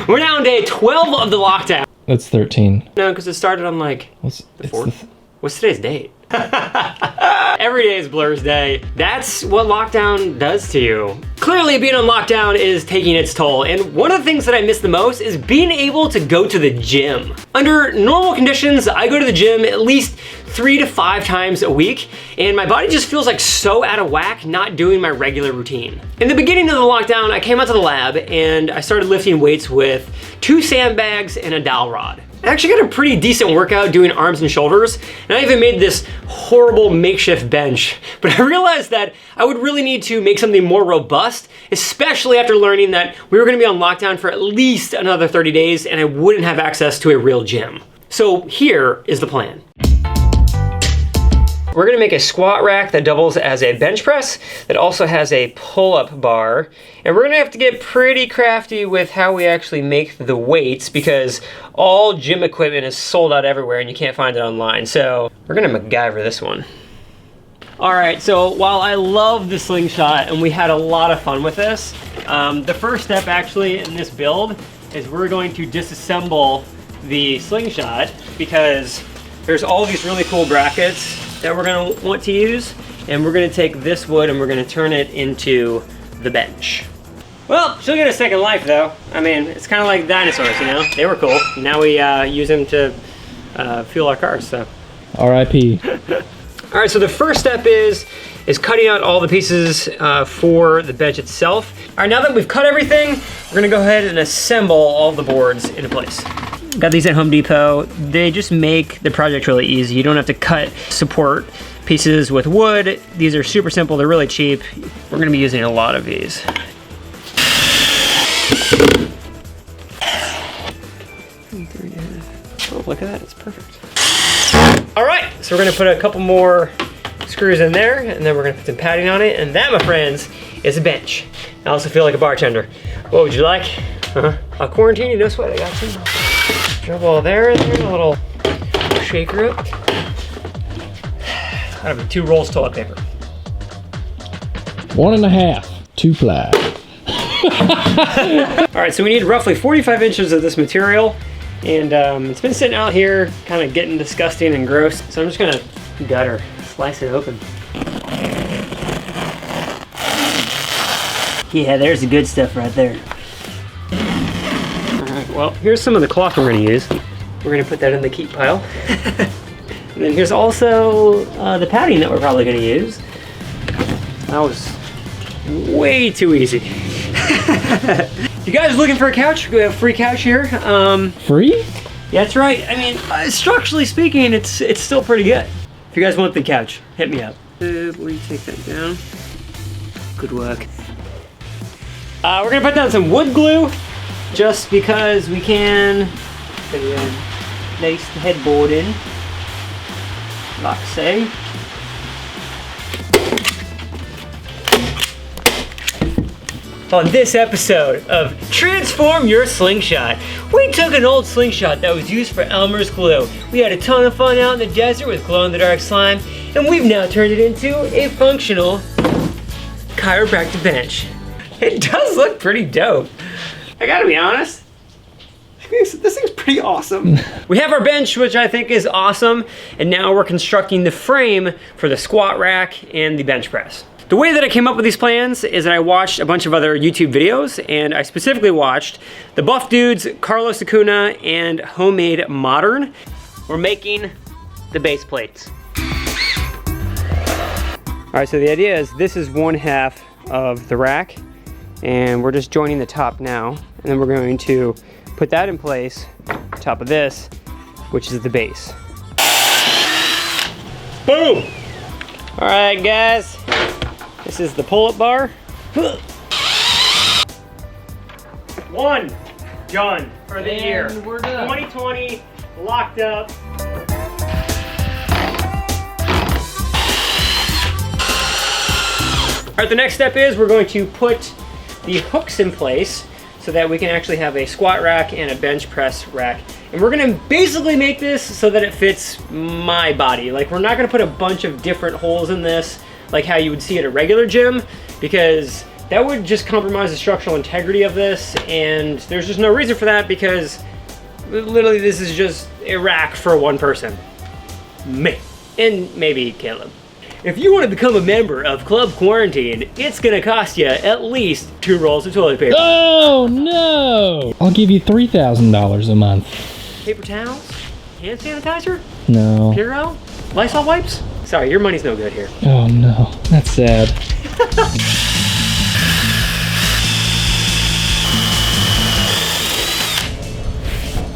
We're now on day 12 of the lockdown. That's 13. No, because it started on like the 4th. What's today's date? Every day is Blur's day. That's what lockdown does to you. Clearly being on lockdown is taking its toll, and one of the things that I miss the most is being able to go to the gym. Under normal conditions, I go to the gym at least 3 to 5 times a week, and my body just feels like so out of whack not doing my regular routine. In the beginning of the lockdown, I came out to the lab and I started lifting weights with 2 sandbags and a dowel rod. I actually got a pretty decent workout doing arms and shoulders, and I even made this horrible makeshift bench. But I realized that I would really need to make something more robust, especially after learning that we were gonna be on lockdown for at least another 30 days and I wouldn't have access to a real gym. So here is the plan. We're gonna make a squat rack that doubles as a bench press that also has a pull-up bar. And we're gonna have to get pretty crafty with how we actually make the weights because all gym equipment is sold out everywhere and you can't find it online. So we're gonna MacGyver this one. All right, so while I love the slingshot and we had a lot of fun with this, the first step actually in this build is we're going to disassemble the slingshot because there's all these really cool brackets that we're gonna want to use, and we're gonna take this wood and we're gonna turn it into the bench. Well, she'll get a second life though. I mean, it's kind of like dinosaurs, you know? They were cool. Now we use them to fuel our cars, so. R.I.P. All right, so the first step is cutting out all the pieces for the bench itself. All right, now that we've cut everything, we're gonna go ahead and assemble all the boards into place. Got these at Home Depot. They just make the project really easy. You don't have to cut support pieces with wood. These are super simple, they're really cheap. We're gonna be using a lot of these. Oh, look at that, it's perfect. All right, so we're gonna put a couple more screws in there, and then we're gonna put some padding on it, and that, my friends, is a bench. I also feel like a bartender. What would you like? A quarantine, no sweat, I got you. Drop all there, and a little shaker up. Out of 2 rolls toilet paper. 1.5, 2 ply. All right, so we need roughly 45 inches of this material, and it's been sitting out here kind of getting disgusting and gross, so I'm just gonna gutter, slice it open. Yeah, there's the good stuff right there. All right, well, here's some of the cloth we're gonna use. We're gonna put that in the keep pile. And then here's also the padding that we're probably gonna use. That was way too easy. If you guys are looking for a couch, we have a free couch here. Free? Yeah, that's right. I mean, structurally speaking, it's still pretty good. If you guys want the couch, hit me up. Will you take that down? Good work. We're gonna put down some wood glue, just because we can. Put a nice headboard in, like so. On this episode of Transform Your Slingshot, we took an old slingshot that was used for Elmer's glue. We had a ton of fun out in the desert with glow-in-the-dark slime, and we've now turned it into a functional chiropractic bench. It does look pretty dope. I gotta be honest, this thing's pretty awesome. We have our bench, which I think is awesome, and now we're constructing the frame for the squat rack and the bench press. The way that I came up with these plans is that I watched a bunch of other YouTube videos, and I specifically watched the Buff Dudes, Carlos Acuna, and Homemade Modern. We're making the base plates. All right, so the idea is this is 1/2 of the rack, and we're just joining the top now, and then we're going to put that in place on top of this, which is the base. Boom! All right, guys. This is the pull-up bar. 1 done for the year. We're done. 2020 locked up. All right, the next step is we're going to put the hooks in place so that we can actually have a squat rack and a bench press rack. And we're gonna basically make this so that it fits my body. Like, we're not gonna put a bunch of different holes in this like how you would see at a regular gym, because that would just compromise the structural integrity of this, and there's just no reason for that because literally this is just a rack for one person. Me. And maybe Kaleb. If you want to become a member of Club Quarantine, it's gonna cost you at least 2 rolls of toilet paper. Oh no! I'll give you $3,000 a month. Paper towels? Hand sanitizer? No. Purell? Lysol wipes? Sorry, your money's no good here. Oh no, that's sad.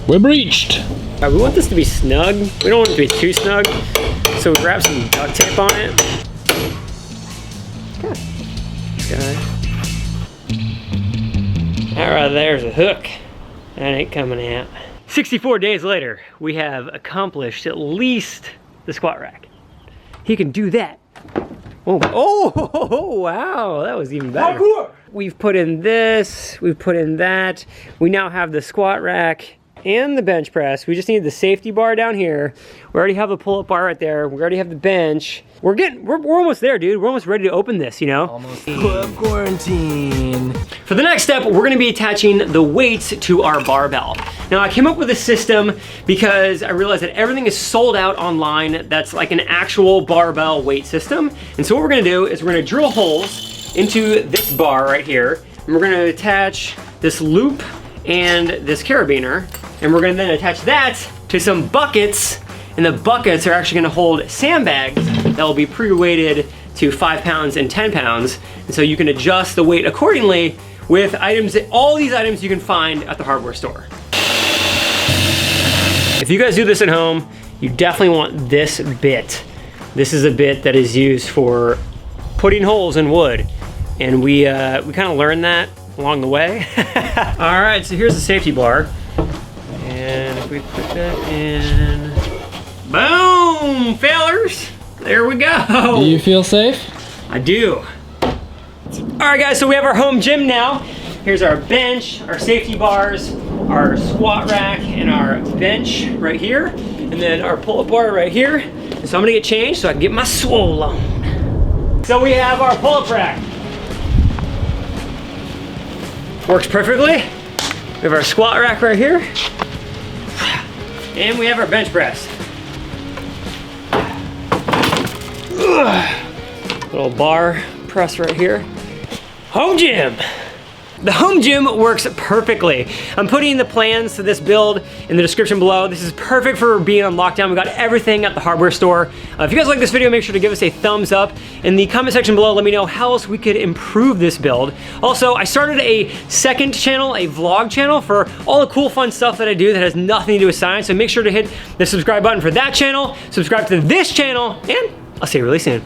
We're breached. All right, we want this to be snug. We don't want it to be too snug. So we wrap some duct tape on it. Okay. All right, there's a hook. That ain't coming out. 64 days later, we have accomplished at least the squat rack. He can do that. Oh, wow, that was even better. We've put in this, we've put in that. We now have the squat rack and the bench press. We just need the safety bar down here. We already have the pull-up bar right there. We already have the bench. We're almost there, dude. We're almost ready to open this, you know? Almost. Club Quarantine. For the next step, we're gonna be attaching the weights to our barbell. Now, I came up with a system because I realized that everything is sold out online that's like an actual barbell weight system. And so what we're gonna do is we're gonna drill holes into this bar right here, and we're gonna attach this loop and this carabiner, and we're gonna then attach that to some buckets, and the buckets are actually gonna hold sandbags that will be pre-weighted to 5 pounds and 10 pounds, and so you can adjust the weight accordingly with items, all these items you can find at the hardware store. If you guys do this at home, you definitely want this bit. This is a bit that is used for putting holes in wood, and we kind of learned that along the way. All right, so here's the safety bar. And if we put that in, boom, fellers, there we go. Do you feel safe? I do. All right, guys, so we have our home gym now. Here's our bench, our safety bars, our squat rack, and our bench right here. And then our pull-up bar right here. And so I'm gonna get changed so I can get my swole on. So we have our pull-up rack. Works perfectly. We have our squat rack right here. And we have our bench press. Little bar press right here. Home gym. The home gym works perfectly. I'm putting the plans to this build in the description below. This is perfect for being on lockdown. We got everything at the hardware store. If you guys like this video, make sure to give us a thumbs up. In the comment section below, let me know how else we could improve this build. Also, I started a second channel, a vlog channel, for all the cool fun stuff that I do that has nothing to do with science. So make sure to hit the subscribe button for that channel, subscribe to this channel, and I'll see you really soon.